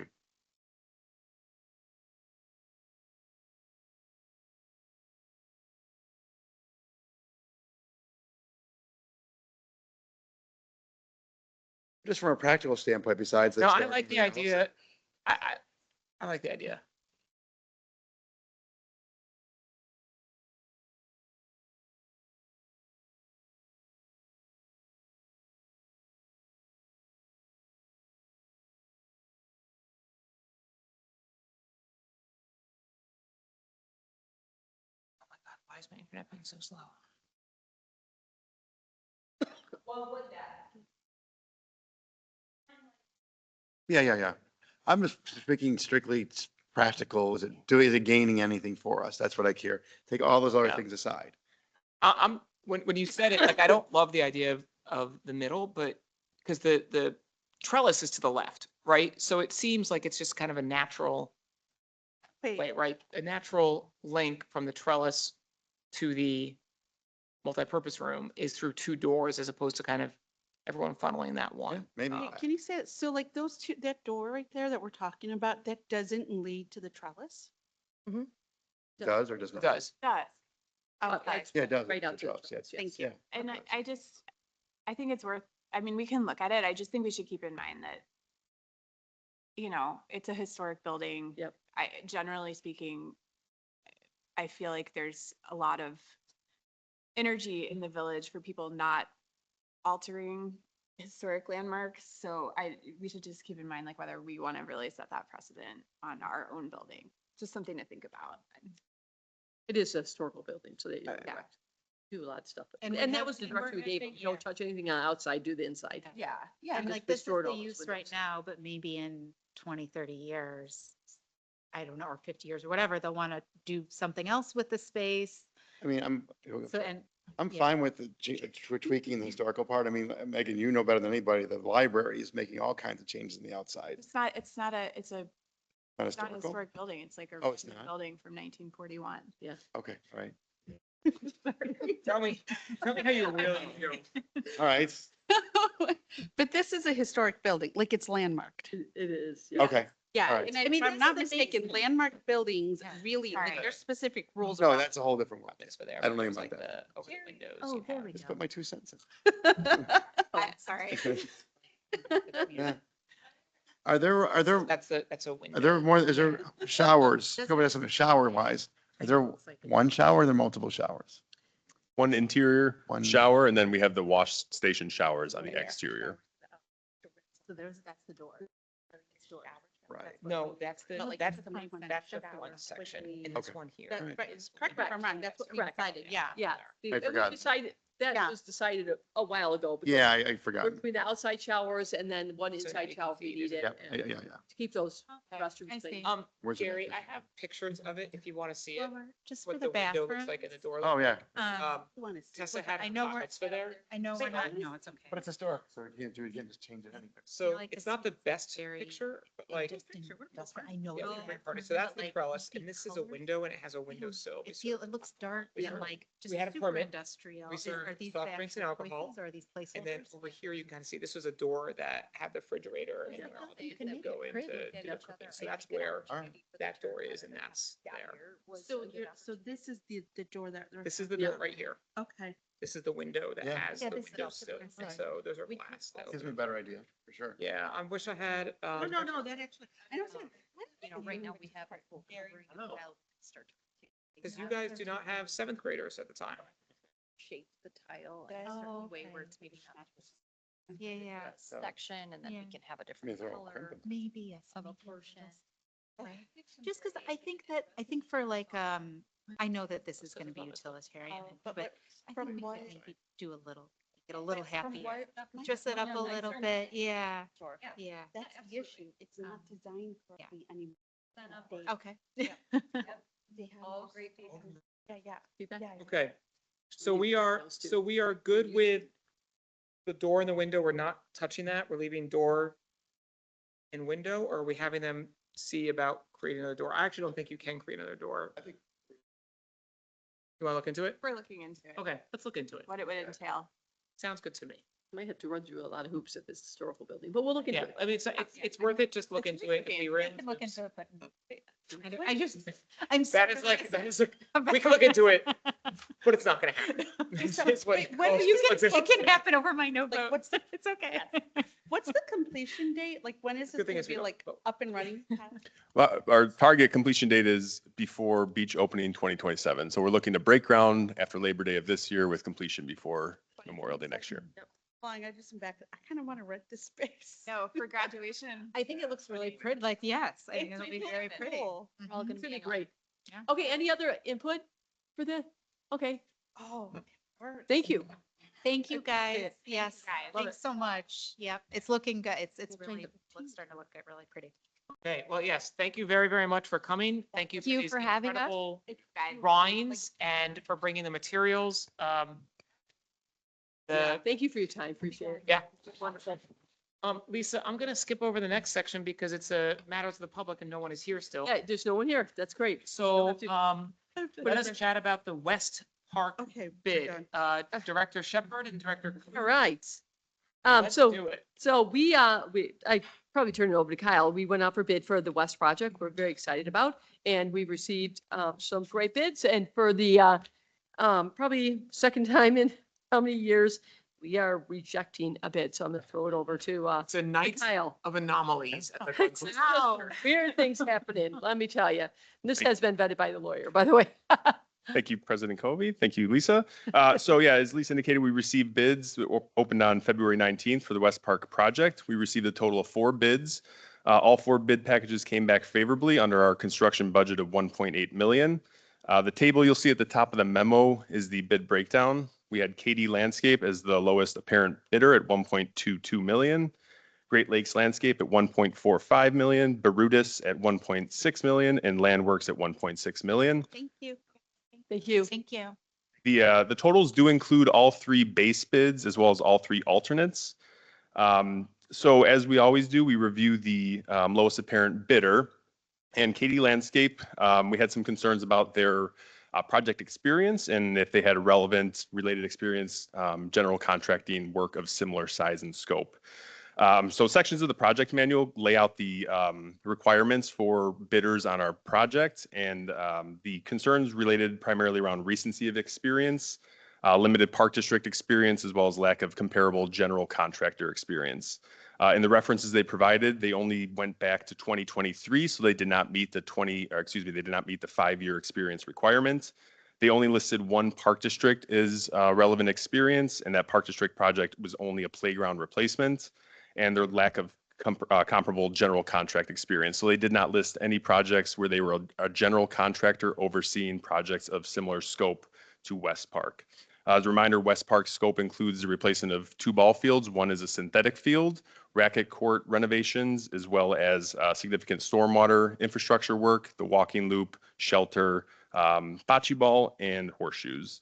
Just from a practical standpoint, besides. No, I historic like the and everything else. idea. I like the idea. Oh my God, why is my internet being so slow? Yeah. I'm just speaking strictly practical. Is it gaining anything for us? That's what I care. Take all those other Yeah. things aside. When you said it, like, I don't love the idea of the middle, but because the trellis is to the left, right? So it seems like it's just kind of a natural way, right? A natural link from the trellis to the multipurpose room is through two doors as opposed to kind of everyone funneling that Yeah, one. maybe. Wait, can you say it? So like those two, that door right there that we're talking about, that doesn't lead to the trellis? Does or does It not? does. Does. Okay. Yeah, it does. Right out to the Yes, trellis, yes, Thank yeah. you. And I think it's worth, I mean, we can look at it. I just think we should keep in mind that, it's a historic building. Yep. Generally speaking, I feel like there's a lot of energy in the village for people not altering historic landmarks. So we should just keep in mind, like, whether we want to really set that precedent on our own building. Just something to think about. It is a historical building, so that you're Yeah. correct. Do a lot of stuff. And And we that have- was the and we're- direction we I gave, think, them. Don't yeah. touch anything on outside, do the inside. Yeah. And just like this is restored the all those use right windows. now, but maybe in 20, 30 years, I don't know, or 50 years or whatever, they'll want to do something else with the space. I mean, So, and I'm Yeah. fine with tweaking the historical part. I mean, Megan, you know better than anybody, the library is making all kinds of changes in the outside. It's not a Not It's not a historical? historic building. It's like a Oh, it's original not? building from 1941. Okay, all right. Tell me how you really feel. All right, But this is a historic building, like it's landmarked. It is, yeah. okay. Yeah, All right. and I if mean, I'm this not is the mistaken, basic. landmark buildings Yeah. really, like, Sorry. there's specific rules. No, around that's a whole different one. This for there. I don't know There's, about like, that. the Over the windows. Oh, you there have- we Just go. put my 2 cents in. I'm sorry. Yeah. Are there, That's a window. are there more, is there showers? Go over some shower wise. Is there one shower or are there multiple showers? One interior One- shower, and then we have the wash station showers on the exterior. So that's the door. Right. No, that's the, Not like that's the the, front one. that's the Shower front section with in this Okay. one here. That's Right. right. Correct me if I'm wrong. That's what we Correct. decided. Yeah. Yeah. I forgot. That Yeah. was decided a while ago. because Yeah, I We're forgot. between the outside showers and then one So inside 80 shower if we feet need is it. Yep, and yeah. To keep those I restrooms see. clean. Where's the Gary, I picture? have pictures of it if you want to see it, Just for what the the window looks bathroom. like in the door. Oh, yeah. You wanna see Tessa what- had I her know we're- comments for there. I know Say we're not, hi. no, it's okay. But it's historic, so you can't just change it anyway. So like it's the not the best very picture, but like, I know. yeah, it's we're different, party. So that's but, the like, trellis, the and this is a colors, window, and it has a window sill. It looks dark we and serve- like just we had a super permit. industrial. We serve Are these soft drinks and actual alcohol, choices or are these placeholders? And then over here, you can kind of see, this was a door that had the refrigerator and Yeah. where all the You people can would make go it in pretty. to Yeah, do the that's cooking. other So that's idea. where All right. that door is, and that's there. So this is the door that. they're- This is the Yeah. door right here. Okay. This is the window that Yeah. has Yeah, the this is window also sill. inside. So those are We can glass. also- Gives me a better idea, for sure. Yeah, I wish I had, No, that actually, I don't see. You know, right now we have. know. because you guys do not have seventh graders at the time. Shape the tile in a certain way okay. where it's maybe not. Yeah, Section, and then we Yeah. can have a I mean, different they're all color. crimping. maybe, yes. Of a maybe portion. Just because I think for like, I know that this is gonna be utilitarian, but I think we could maybe do a little, get a little happier. Dress it up a little bit, yeah, yeah. That's the issue. It's not designed correctly anymore. Okay. They have All great people. Yeah, yeah. Okay, so need we to are, those two. so we are good with the door and the window. We're not touching that. We're leaving door and window, or are we having them see about creating another door? I actually don't think you can create another door. You want to look into it? We're looking into it, Okay, let's look into it. what it would entail. Sounds good to me. Might have to run through a lot of hoops at this historical building, but we'll look into Yeah, it. I mean, it's worth it. Just look into it. If we were I in. can look into it, but I just, I'm. That is like, that is, we can look into it, but it's not gonna happen. It's just what it When costs. you It's can, just- it can happen over my notebook. Like, what's the, It's okay. what's the completion date? Like, when is Good this thing gonna is we be don't like vote. up and running? Well, our target completion date is before beach opening 2027. So we're looking to break ground after Labor Day of this year with completion before Memorial Day next year. Flying, I just am back. I kind of want to rent this space. No, for graduation. I think it looks really pretty, like, yes, I think It's it'll be really very pretty. cool. We're all Mhm. gonna be great. Yeah. Okay, any other input for the, okay, Oh, art. thank you. Thank you, guys. it. Yes, guys. Love thanks so much. Yep, it's looking good. It's We'll really, change looks starting to look good, really pretty. Okay, well, yes, thank you very, very much for coming. Thank you. Thank you these for having us. incredible Guys, drawings and for bringing the materials. Yeah, The, thank you for your time, appreciate it. yeah. Wonderful. Lisa, I'm gonna skip over the next section because it's a matter to the public and no one is here still. Yeah, there's no one here, that's great. So, have to- let us chat about the West Park Okay. we're bid. done. Director Shepherd and Director. All right. Let's So, do it. so I probably turn it over to Kyle. We went out for bid for the West project. We're very excited about, and we received, some great bids. And for the, probably second time in how many years, we are rejecting a bid. So I'm gonna throw it over to, It's a night Kyle. of anomalies at the It's Glencoe. just weird things happening, let me tell you. This has been vetted by the lawyer, by the way. Thank you, President Covey. Thank you, Lisa. So yeah, as Lisa indicated, we received bids that opened on February 19th for the West Park project. We received a total of 4 bids. All 4 bid packages came back favorably under our construction budget of 1.8 million. The table you'll see at the top of the memo is the bid breakdown. We had KD Landscape as the lowest apparent bidder at 1.22 million. Great Lakes Landscape at 1.45 million, Barudis at 1.6 million, and Landworks at 1.6 million. Thank you. Thank you. Thank you. The totals do include all 3 base bids as well as all 3 alternates. So as we always do, we review the lowest apparent bidder. And Katie Landscape, we had some concerns about their project experience and if they had a relevant related experience, general contracting work of similar size and scope. So sections of the project manual lay out the requirements for bidders on our project, and the concerns related primarily around recency of experience, limited park district experience, as well as lack of comparable general contractor experience. In the references they provided, they only went back to 2023, so they did not meet the they did not meet the 5-year experience requirement. They only listed 1 park district as relevant experience, and that park district project was only a playground replacement, and their lack of comparable general contract experience. So they did not list any projects where they were a general contractor overseeing projects of similar scope to West Park. As a reminder, West Park's scope includes the replacement of 2 ball fields. One is a synthetic field, racket court renovations, as well as significant stormwater infrastructure work, the walking loop, shelter, bocce ball, and horseshoes.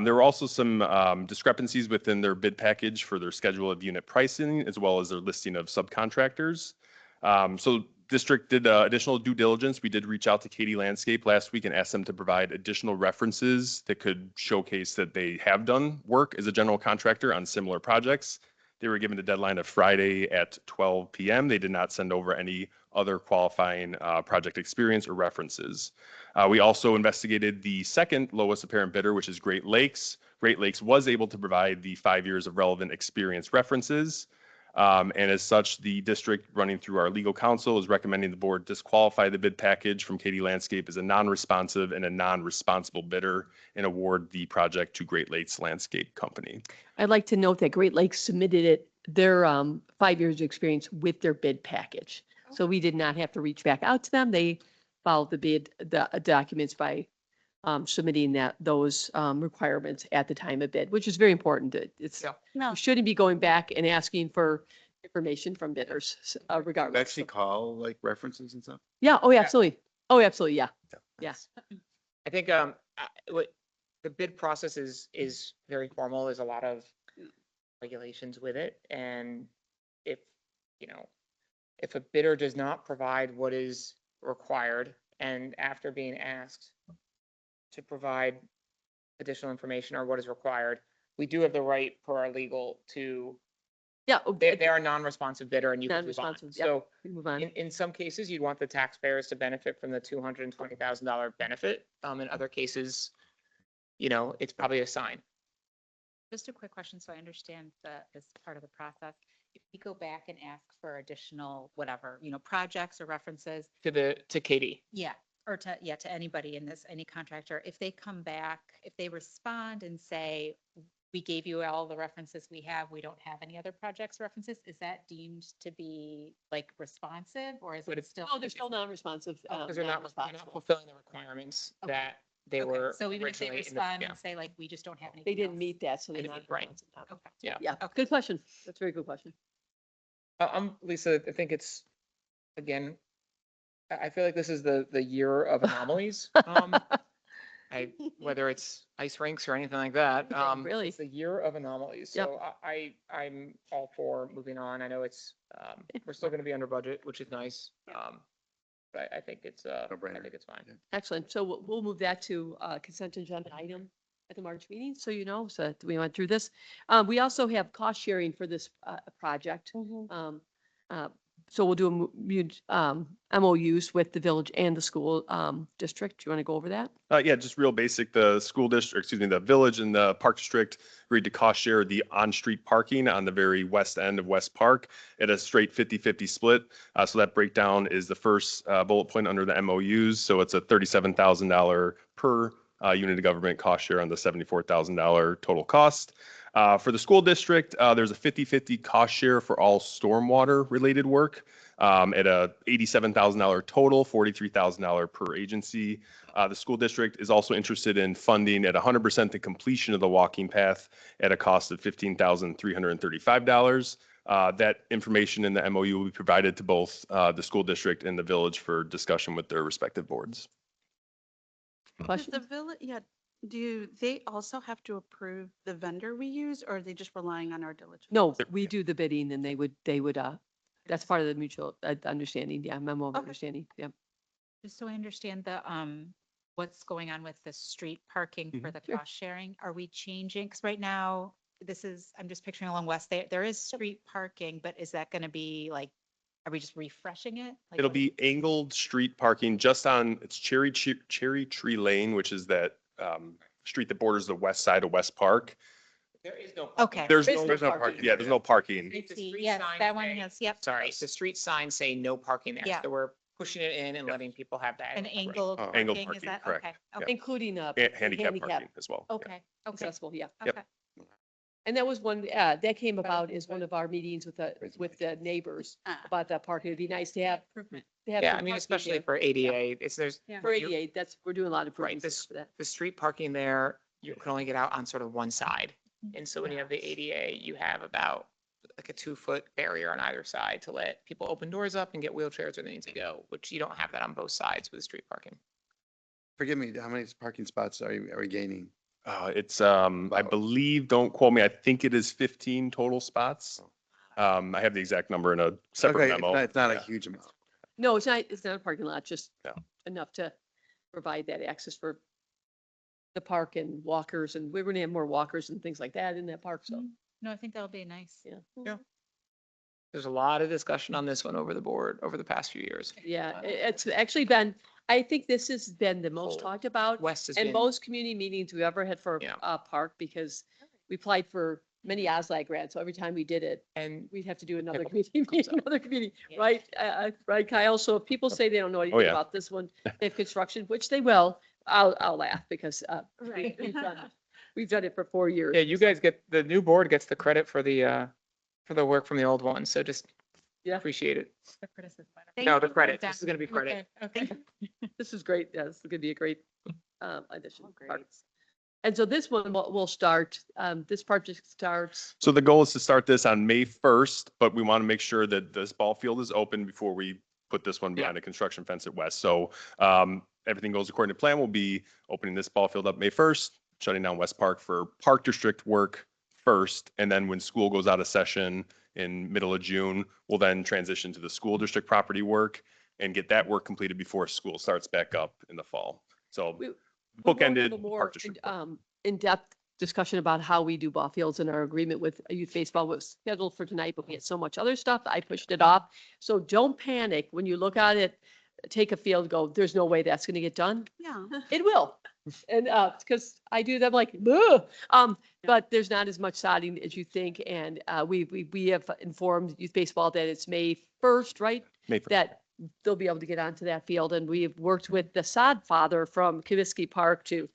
There were also some discrepancies within their bid package for their schedule of unit pricing, as well as their listing of subcontractors. So district did additional due diligence. We did reach out to Katie Landscape last week and asked them to provide additional references that could showcase that they have done work as a general contractor on similar projects. They were given a deadline of Friday at 12 p.m. They did not send over any other qualifying project experience or references. We also investigated the second lowest apparent bidder, which is Great Lakes. Great Lakes was able to provide the 5 years of relevant experience references. And as such, the district, running through our legal counsel, is recommending the board disqualify the bid package from Katie Landscape as a non-responsive and a non-responsible bidder and award the project to Great Lakes Landscape Company. I'd like to note that Great Lakes submitted their 5 years of experience with their bid package. So we did not have to reach back out to them. They followed the documents by submitting those requirements at the time of bid, which is very important. It's, Yeah. No, we shouldn't be going back and asking for information from bidders You regardless. actually call like references and stuff? Yeah, oh, absolutely. Oh, absolutely, yeah. Yeah. I think what the bid process is very formal. There's a lot of regulations with it. And if, if a bidder does not provide what is required, and after being asked to provide additional information or what is required, we do have the right per our legal to, Yeah. they are a non-responsive bidder and you can move on. Non-responsive, yep. So We move on. in some cases, you'd want the taxpayers to benefit from the $220,000 benefit. In other cases, it's probably a sign. Just a quick question, so I understand this part of the process. If we go back and ask for additional, whatever, projects or references, To Katie. yeah, or to anybody in this, any contractor, if they come back, if they respond and say, we gave you all the references we have, we don't have any other projects references, is that deemed to be like responsive, or is But it still? Oh, they're still non-responsive. Because they're not non-responsive. fulfilling the requirements Okay. that they Okay, were so even if they originally in the, respond yeah. and say like, we just don't have anything They didn't else. meet that, so they're Didn't not. meet, right. Okay. Yeah. Yeah, Okay. good question. That's a very good question. Lisa, I think it's, again, I feel like this is the year of anomalies. Whether it's ice rinks or anything like that. Really? It's the year of anomalies. Yep. So I'm all for moving on. I know it's, we're still gonna be under budget, which is nice. But I think it's, I No-brainer. think it's fine. Yeah. Excellent. So we'll move that to consent agenda item at the March meeting, so so that we went through this. We also have cost sharing for this project. So we'll do MOUs with the village and the school district. Do you want to go over that? Yeah, just real basic. The school district, excuse me, the village and the park district agreed to cost share the on-street parking on the very west end of West Park at a straight 50-50 split. So that breakdown is the first bullet point under the MOUs. So it's a $37,000 per unit of government cost share on the $74,000 total cost. For the school district, there's a 50-50 cost share for all stormwater related work at a $87,000 total, $43,000 per agency. The school district is also interested in funding at 100% the completion of the walking path at a cost of $15,335. That information in the MOU will be provided to both the school district and the village for discussion with their respective boards. does Question? the village, yeah, Do they also have to approve the vendor we use, or are they just relying on our diligence? No, we do the bidding and they would, that's part of the mutual understanding. Yeah, memo of Okay. understanding. Yeah. Just so I understand the, what's going on with the street parking for the Sure. cost sharing, are we changing? Because right now, this is, I'm just picturing along West, there is street parking, but is that going to be like, are we just refreshing it? Like, It'll what- be angled street parking just on, it's Cherry Tree Lane, which is that street that borders the west side of West Park. There is no. Okay. There's There's no, no there's no parking. parking. Yeah, there's no parking. I The see. street Yes, signs that one say- has, yep, Sorry, the street signs say no parking there. Yeah. So we're pushing it in and Yep. letting people have that. an angled Oh. Angled parking, is parking, that, correct. okay, Yep. okay, Including, Handicap parking as well. Yeah. okay, okay, accessible. Yeah. Yep. okay. And that was one, that came about as one of our meetings with the neighbors Ah. about that park. It'd be nice to have. Improvement. to have Yeah, some I mean, parking especially there. for ADA, there's. For you- 88, we're doing a lot of Right, improvements this, for that. the street parking there, you can only get out on sort of one side. And so when you have the ADA, you have about like a 2-foot barrier on either side to let people open doors up and get wheelchairs where they need to go, which you don't have that on both sides with the street parking. Forgive me, how many parking spots are we gaining? It's, I believe, don't quote me, I think it is 15 total spots. I have the exact number in a separate Okay, memo. it's not a Yeah. huge amount. No, it's not a parking lot, just No. enough to provide that access for the park and walkers, and we're gonna have more walkers and things like that in that park, so, Mm. No, I think that'll be nice. yeah. There's a lot of discussion on this one over the board over the past few years. Yeah, it's actually been, I think this has been the most Whole talked about West has and been, most community meetings we ever had for Yeah. a park, because we applied for many OSLAG grants, so every time we did it, and we'd have to do another Yeah, community, comes up. another community, Yeah. right? Right, Kyle? So if people say they don't know anything yeah. about this one, they have construction, which they will, I'll laugh because, Right. we've done it for 4 years. yeah, you guys get, the new board gets the credit for the work from the old one. So just Yeah. appreciate it. The criticism. No, the Thank you. credit. Done. This is going to be credit. Okay, okay. This is great. Yeah, this is gonna be a great, addition. Oh, to the park. And so this one will start, this project starts, So the goal is to start this on May 1st, but we want to make sure that this ball field is open before we put this one Yeah. behind a construction fence at West. So everything goes according to plan. We'll be opening this ball field up May 1st, shutting down West Park for Park District work first. And then when school goes out of session in middle of June, we'll then transition to the school district property work and get that work completed before school starts back up in the fall. So We- we'll go into bookended more Park District. work. in-depth discussion about how we do ball fields and our agreement with youth baseball was scheduled for tonight, but we had so much other stuff. I pushed it off. So don't panic when you look at it, take a field, go, there's no way that's gonna get done. Yeah. It will. And, because I do them like, "Ugh." But there's not as much sodding as you think. And, we have informed youth baseball that it's May 1st, right? May 1st. That they'll be able to get onto that field. And we've worked with the sod father from Comiskey Park to,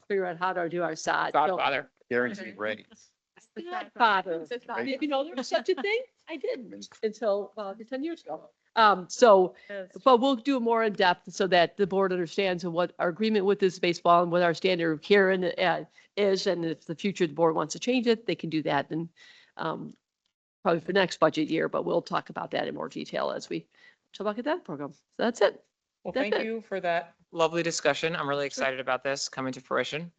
figure out how to do our sod. So- Godfather. Guaranteed rates. Sod father. You know, there was such a thing? I didn't until, 10 years ago. But we'll do more in depth so that the board understands what our agreement with this baseball and what our standard of care is. And if the future the board wants to change it, they can do that. And probably for next budget year, but we'll talk about that in more detail as we talk about that program. So that's it. Well, That's thank it. you for that lovely discussion. I'm really excited about this coming to fruition.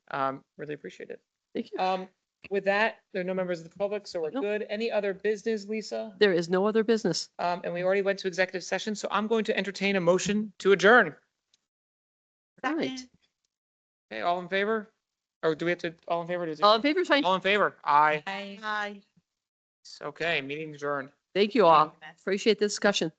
Really appreciate it. Thank you. With that, there are no members of the public, so we're Nope. good. Any other business, Lisa? There is no other business. And we already went to executive session, so I'm going to entertain a motion to adjourn. All right. Second. Okay, all in favor? Or do we have to, all in favor? All in favor, fine. All in favor? Aye. Bye. Hi. Okay, meeting adjourned. Thank you all. Appreciate the discussion.